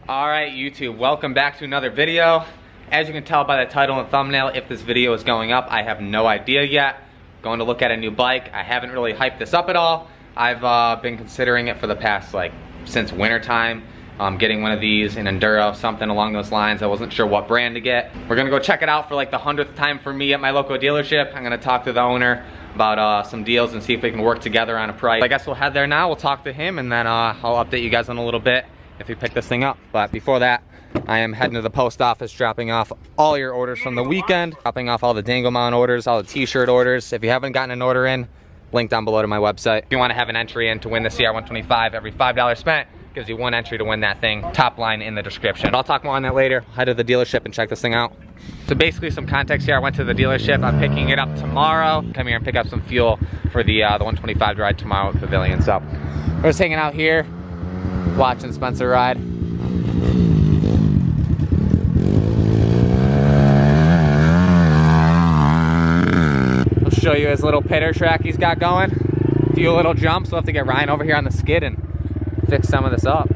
Alright YouTube, welcome back to another video. As you can tell by the title and thumbnail, if this video is going up, I have no idea yet. Going to look at a new bike. I haven't really hyped this up at all. I've been considering it for the past, since winter time. Getting one of these, an Enduro, something along those lines. I wasn't sure what brand to get. We're gonna go check it out for the 100th time for me at my local dealership. I'm gonna talk to the owner about some deals and see if we can work together on a price. I guess we'll head there now. We'll talk to him and then I'll update you guys in a little bit if we pick this thing up. But before that, I am heading to the post office, dropping off all your orders from the weekend, dropping off all the Dangle Mount orders, all the t-shirt orders. If you haven't gotten an order in, link down below to my website. If you want to have an entry in to win the CR125, every $5 spent gives you one entry to win that thing. Top line in the description. I'll talk more on that later. Head to the dealership and check this thing out. So basically some context here. I went to the dealership. I'm picking it up tomorrow. Come here and pick up some fuel for the 125 to ride tomorrow at Pavilion. So we're just hanging out here, watching Spencer ride. I'll show you his little pitter track he's got going. A few little jumps. We'll have to get Ryan over here on the skid and fix some of this up.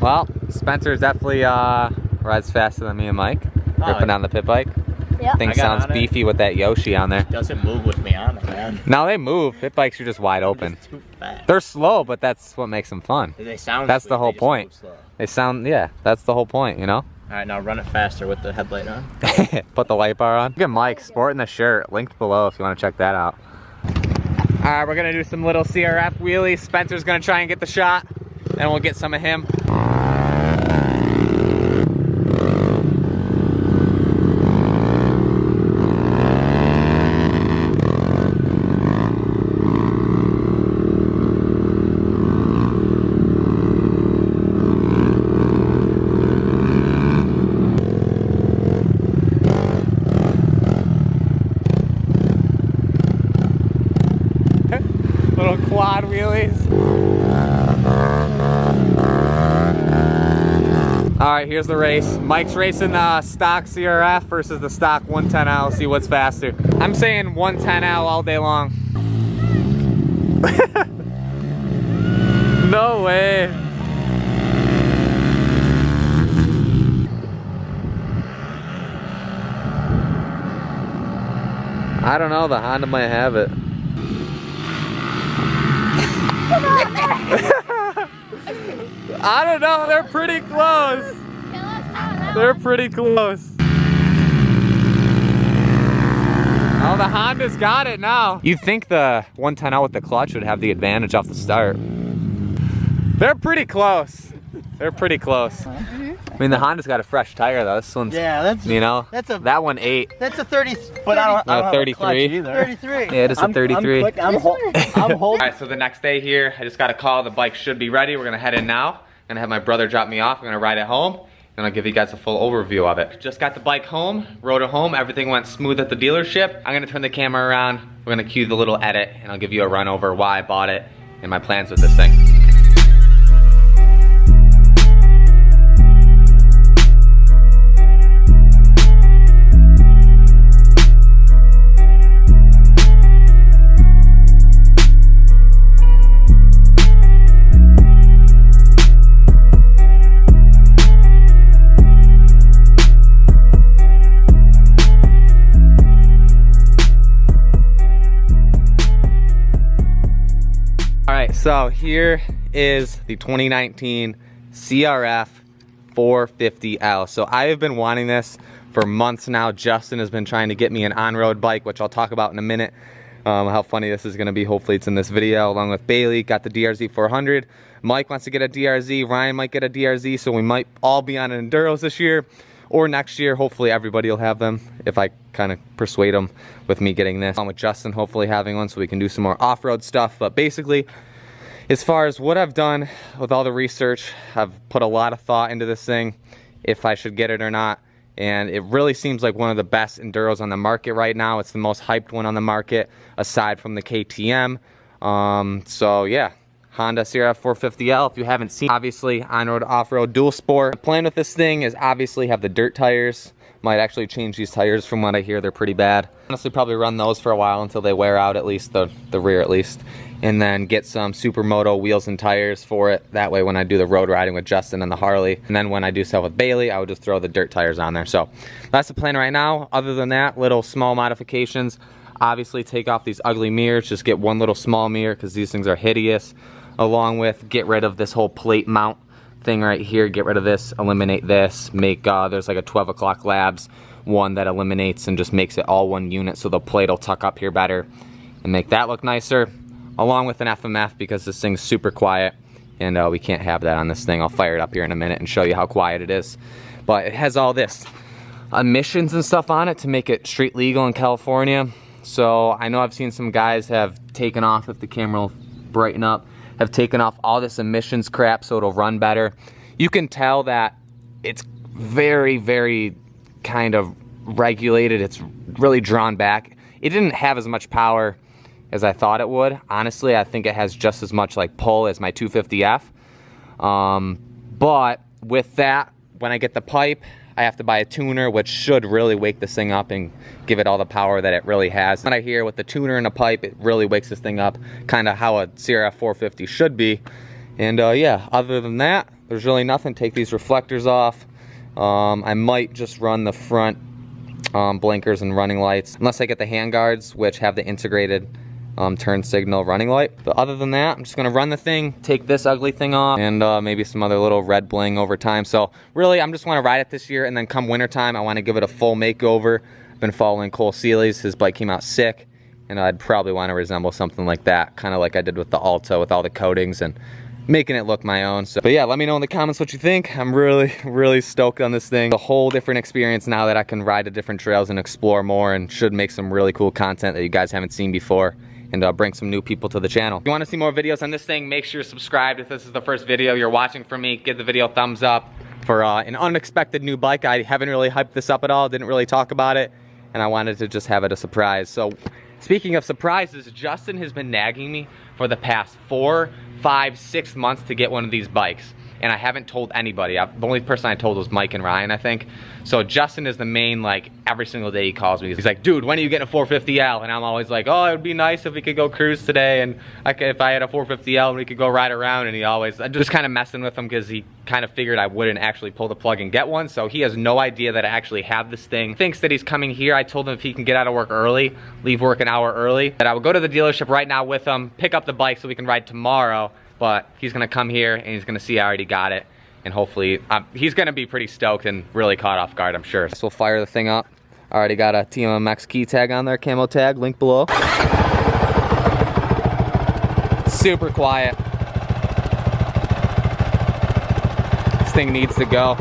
Well, Spencer definitely rides faster than me and Mike. Ripping on the pit bike. Yep. Thing sounds beefy with that Yoshi on there. It doesn't move with me on it, man. No, they move. Pit bikes are just wide open. Just too fast. They're slow, but that's what makes them fun. They sound. That's the whole they point. They sound, yeah, that's the whole point, you know? All right, now run it faster with the headlight on. Put the light bar on. Look at Mike sporting the shirt. Linked below if you want to check that out. All right, we're going to do some little CRF wheelies. Spencer's going to try and get the shot, and we'll get some of him. Little quad wheelies. All right, here's the race. Mike's racing the stock CRF versus the stock 110L. See what's faster. I'm saying 110L all day long. No way. I don't know, the Honda might have it. I don't know, they're pretty close. They're pretty close. Oh, the Honda's got it now. You'd think the 110L with the clutch would have the advantage off the start. They're pretty close. They're pretty close. I mean, the Honda's got a fresh tire though. This one's, you know, that one 8. That's a 30, but I don't 33. 33. Yeah, it is a 33. I'm holding. All right, so the next day here, I just got a call. The bike should be ready. We're gonna head in now. I'm gonna have my brother drop me off. I'm gonna ride it home, and I'll give you guys a full overview of it. Just got the bike home, rode it home. Everything went smooth at the dealership. I'm gonna turn the camera around. We're gonna cue the little edit, and I'll give you a run over why I bought it and my plans with this thing. So here is the 2019 CRF450L. So I have been wanting this for months now. Justin has been trying to get me an on-road bike, which I'll talk about in a minute. How funny this is gonna be. Hopefully it's in this video. Along with Bailey, got the DR-Z400. Mike wants to get a DR-Z. Ryan might get a DR-Z. So we might all be on Enduros this year or next year. Hopefully everybody will have them if I kind of persuade them with me getting this. Along with Justin hopefully having one so we can do some more off-road stuff. But basically, as far as what I've done with all the research, I've put a lot of thought into this thing, if I should get it or not. and it really seems like one of the best enduros on the market right now. It's the most hyped one on the market aside from the KTM. So yeah, Honda CRF450L. If you haven't seen, obviously on-road, off-road, dual sport. The plan with this thing is obviously have the dirt tires. Might actually change these tires. From what I hear, they're pretty bad. Honestly, probably run those for a while until they wear out, at least the rear at least. And then get some Supermoto wheels and tires for it. That way when I do the road riding with Justin and the Harley, and then when I do stuff with Bailey, I would just throw the dirt tires on there. So that's the plan right now. Other than that, little small modifications. Obviously take off these ugly mirrors, just get one little small mirror because these things are hideous. Along with get rid of this whole plate mount thing right here, get rid of this, eliminate this, make, there's like a 12 o'clock labs one that eliminates and just makes it all one unit so the plate will tuck up here better and make that look nicer. Along with an FMF because this thing's super quiet and we can't have that on this thing. I'll fire it up here in a minute and show you how quiet it is. But it has all this emissions and stuff on it to make it street legal in California. So I know I've seen some guys have taken off, if the camera will brighten up, have taken off all this emissions crap so it'll run better. You can tell that it's very, very kind of regulated. It's really drawn back. It didn't have as much power as I thought it would. Honestly, I think it has just as much like pull as my 250F. But with that, when I get the pipe, I have to buy a tuner, which should really wake this thing up and give it all the power that it really has. When I hear with the tuner and a pipe, it really wakes this thing up, kind of how a CRF450 should be. And yeah, other than that, there's really nothing. Take these reflectors off. I might just run the front blinkers and running lights, unless I get the handguards, which have the integrated turn signal running light. But other than that, I'm just gonna run the thing, take this ugly thing off, and maybe some other little red bling over time. So really, I'm just wanna ride it this year, and then come wintertime, I wanna give it a full makeover. I've been following Cole Seeley's, his bike came out sick, and I'd probably wanna resemble something like that, kind of like I did with the Alta with all the coatings and making it look my own. So, but yeah, let me know in the comments what you think. I'm really, really stoked on this thing. A whole different experience now that I can ride to different trails and explore more, and should make some really cool content that you guys haven't seen before, and bring some new people to the channel. If you want to see more videos on this thing, make sure you're subscribed. If this is the first video you're watching from me, give the video a thumbs up. For an unexpected new bike, I haven't really hyped this up at all, didn't really talk about it, and I wanted to just have it a surprise. So speaking of surprises, Justin has been nagging me for the past 4, 5, 6 months to get one of these bikes, and I haven't told anybody. The only person I told was Mike and Ryan, I think. So Justin is the main, like, every single day he calls me. He's like, dude, when are you getting a 450L? And I'm always like, oh, it would be nice if we could go cruise today, and if I had a 450L and we could go ride around. And I'm just kind of messing with him because he kind of figured I wouldn't actually pull the plug and get one. So he has no idea that I actually have this thing. Thinks that he's coming here. I told him if he can get out of work early, leave work an hour early, that I would go to the dealership right now with him, pick up the bike so we can ride tomorrow. But he's gonna come here and he's gonna see I already got it. And hopefully, he's gonna be pretty stoked and really caught off guard, I'm sure. So we'll fire the thing up. I already got a TMMX key tag on there, camo tag, link below. Super quiet. This thing needs to go.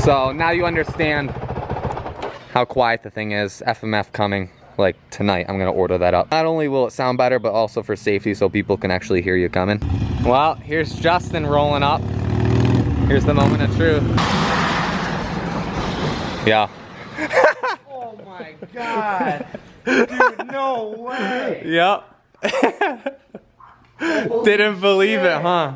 So now you understand how quiet the thing is. FMF coming like tonight. I'm gonna order that up. Not only will it sound better, but also for safety so people can actually hear you coming. Well, here's Justin rolling up. Here's the moment of truth. Yeah. Oh my god. Dude, no way. Yep. Didn't believe it, huh?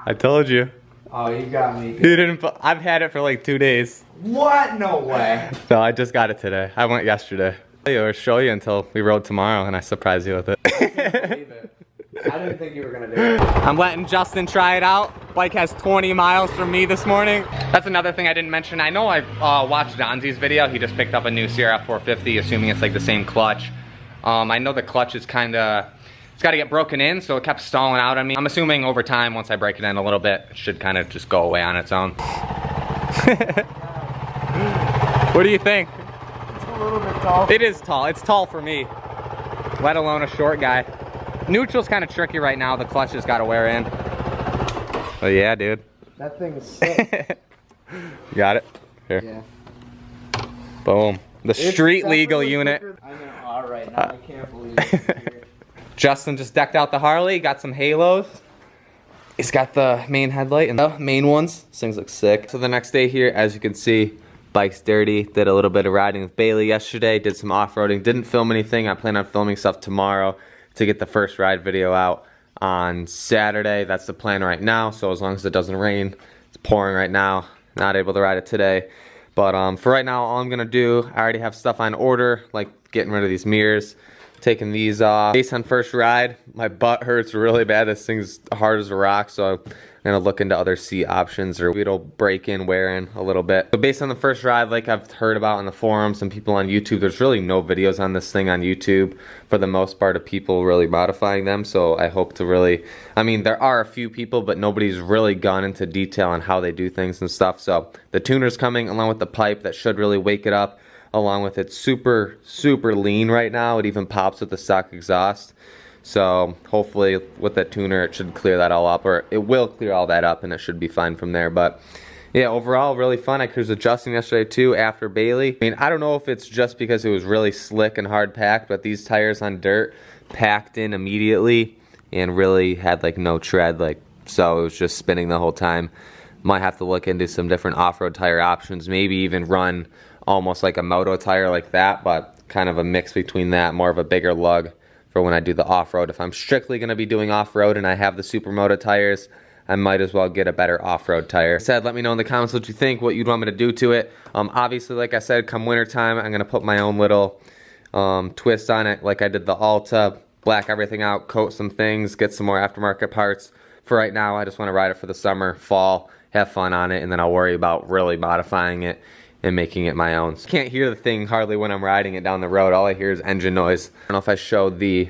I told you. Oh, you got me. You didn't. I've had it for like 2 days. What? No way. No, I just got it today. I went yesterday. I'll show you until we rode tomorrow, and I surprise you with it. I can't believe it. I didn't think you were gonna do it. I'm letting Justin try it out. Bike has 20 miles from me this morning. That's another thing I didn't mention. I know I watched Donzi's video. He just picked up a new CRF450, assuming it's like the same clutch. I know the clutch is kind of, it's got to get broken in, so it kept stalling out on me. I'm assuming over time, once I break it in a little bit, it should kind of just go away on its own. What do you think? It's a little bit tall. It is tall. It's tall for me, let alone a short guy. Neutral's kind of tricky right now. The clutch has got to wear in. Oh yeah, dude. That thing is sick. You got it? Here. Yeah. Boom. The street legal unit. I know, alright, now I can't believe it. Justin just decked out the Harley, got some halos. He's got the main headlight and the main ones. This things look sick. So the next day here, as you can see, bike's dirty. Did a little bit of riding with Bailey yesterday. Did some off-roading. Didn't film anything. I plan on filming stuff tomorrow to get the first ride video out on Saturday. That's the plan right now. So as long as it doesn't rain, it's pouring right now. Not able to ride it today. But for right now, all I'm gonna do, I already have stuff on order, like getting rid of these mirrors, taking these off. Based on first ride, my butt hurts really bad. This thing's hard as a rock, so I'm gonna look into other seat options, or it'll break in, wear in a little bit. But based on the first ride, like I've heard about on the forums and people on YouTube, there's really no videos on this thing on YouTube for the most part of people really modifying them. So I hope to really, I mean, there are a few people, but nobody's really gone into detail on how they do things and stuff. So the tuner's coming along with the pipe that should really wake it up, along with it's super lean right now. It even pops with the stock exhaust. So hopefully with that tuner it should clear that all up, or it will clear all that up, and it should be fine from there. But yeah, overall really fun. I cruised with Justin yesterday too after Bailey. I mean, I don't know if it's just because it was really slick and hard packed, but these tires on dirt packed in immediately and really had like no tread, like, so it was just spinning the whole time. Might have to look into some different off-road tire options, maybe even run almost like a moto tire like that, but kind of a mix between that, more of a bigger lug for when I do the off-road. If I'm strictly going to be doing off-road and I have the Supermoto tires, I might as well get a better off-road tire. Like I said, let me know in the comments what you think, what you'd want me to do to it. Obviously, like I said, come winter time, I'm going to put my own little twist on it, like I did the Alta, black everything out, coat some things, get some more aftermarket parts. For right now, I just want to ride it for the summer, fall, have fun on it, and then I'll worry about really modifying it and making it my own. So I can't hear the thing hardly when I'm riding it down the road. All I hear is engine noise. I don't know if I showed the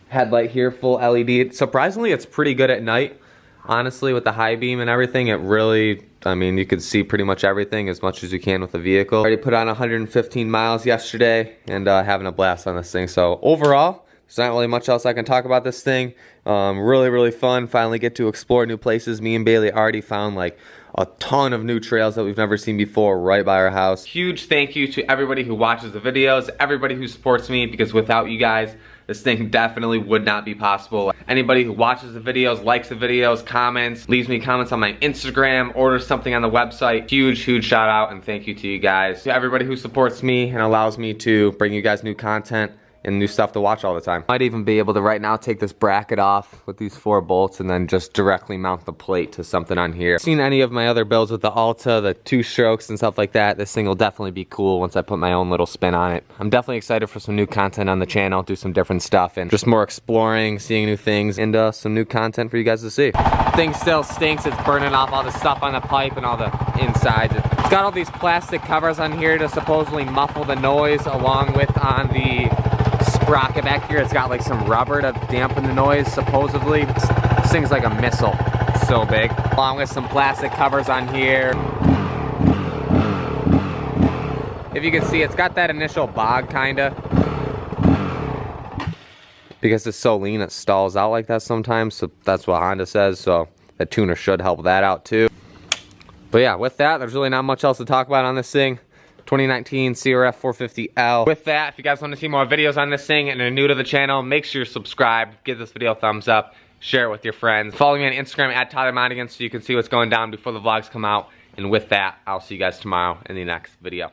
headlight here, full LED. Surprisingly, it's pretty good at night. Honestly, with the high beam and everything, it really, I mean, you could see pretty much everything as much as you can with the vehicle. Already put on 115 miles yesterday and having a blast on this thing. So overall, there's not really much else I can talk about this thing. Really fun. Finally get to explore new places. Me and Bailey already found like a ton of new trails that we've never seen before right by our house. Huge thank you to everybody who watches the videos, everybody who supports me, because without you guys, this thing definitely would not be possible. Anybody who watches the videos, likes the videos, comments, leaves me comments on my Instagram, orders something on the website, huge shout out and thank you to you guys. To everybody who supports me and allows me to bring you guys new content and new stuff to watch all the time. Might even be able to right now take this bracket off with these 4 bolts and then just directly mount the plate to something on here. Seen any of my other builds with the Alta, the 2-strokes and stuff like that. This thing will definitely be cool once I put my own little spin on it. I'm definitely excited for some new content on the channel, do some different stuff and just more exploring, seeing new things, and some new content for you guys to see. Thing still stinks. It's burning off all the stuff on the pipe and all the insides. It's got all these plastic covers on here to supposedly muffle the noise, along with on the sprocket back here, it's got like some rubber to dampen the noise, supposedly. This thing's like a missile. It's so big. Along with some plastic covers on here. If you can see, it's got that initial bog, kinda. Because it's so lean, it stalls out like that sometimes, so that's what Honda says, so the tuner should help that out too. But yeah, with that, there's really not much else to talk about on this thing. 2019 CRF450L. With that, if you guys want to see more videos on this thing and are new to the channel, make sure you're subscribed, give this video a thumbs up, share it with your friends. Follow me on Instagram at Monagan so you can see what's going down before the vlogs come out. And with that, I'll see you guys tomorrow in the next video.